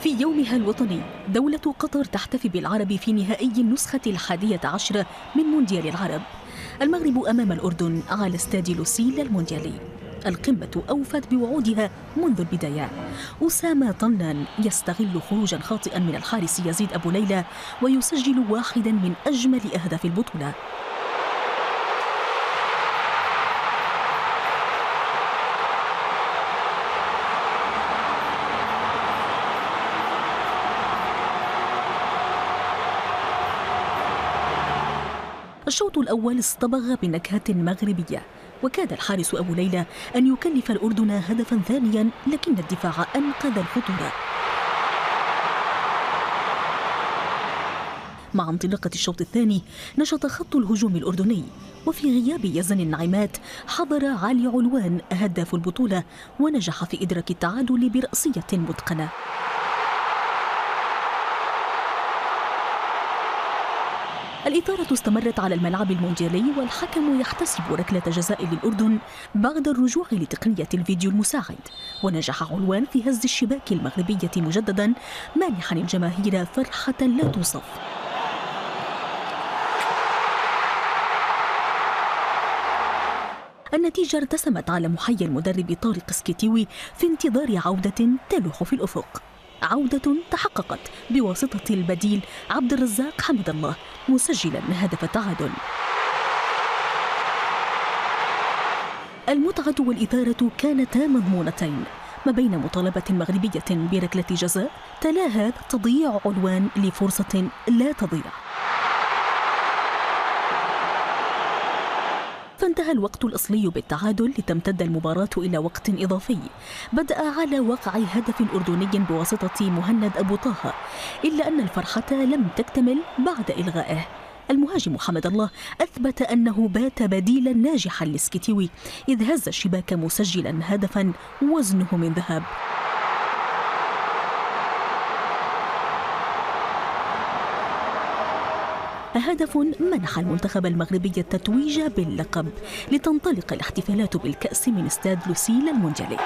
في يومها الوطني دولة قطر تحتفي بالعرب في نهائي النسخة 11 من مونديال العرب. المغرب أمام الأردن على استاد لوسيل المونديالي. القمة أوفت بوعودها منذ البداية. أسامة طنان يستغل خروجا خاطئا من الحارس يزيد أبو ليلى ويسجل واحدا من أجمل أهداف البطولة. الشوط الأول اصطبغ بنكهة مغربية، وكاد الحارس أبو ليلى أن يكلف الأردن هدفا ثانيا، لكن الدفاع أنقذ الخطورة. مع انطلاقة الشوط الثاني نشط خط الهجوم الأردني، وفي غياب يزن النعيمات حضر علي علوان هداف البطولة ونجح في إدراك التعادل برأسية متقنة. الإثارة استمرت على الملعب المونديالي، والحكم يحتسب ركلة جزاء للأردن بعد الرجوع لتقنية الفيديو المساعد، ونجح علوان في هز الشباك المغربية مجددا مانحا الجماهير فرحة لا توصف. النتيجة ارتسمت على محي المدرب طارق سكيتيوي في انتظار عودة تلوح في الأفق، عودة تحققت بواسطة البديل عبد الرزاق حمد الله مسجلا هدف التعادل. المتعة والإثارة كانتا مضمونتين ما بين مطالبة مغربية بركلة جزاء تلاها تضييع علوان لفرصة لا تضيع. فانتهى الوقت الأصلي بالتعادل لتمتد المباراة إلى وقت إضافي بدأ على وقع هدف أردني بواسطة مهند أبو طه، إلا أن الفرحة لم تكتمل بعد إلغائه. المهاجم حمد الله أثبت أنه بات بديلا ناجحا لسكيتيوي إذ هز الشباك مسجلا هدفا وزنه من ذهب. هدف منح المنتخب المغربي التتويج باللقب، لتنطلق الاحتفالات بالكأس من استاد لوسيل المونديالي.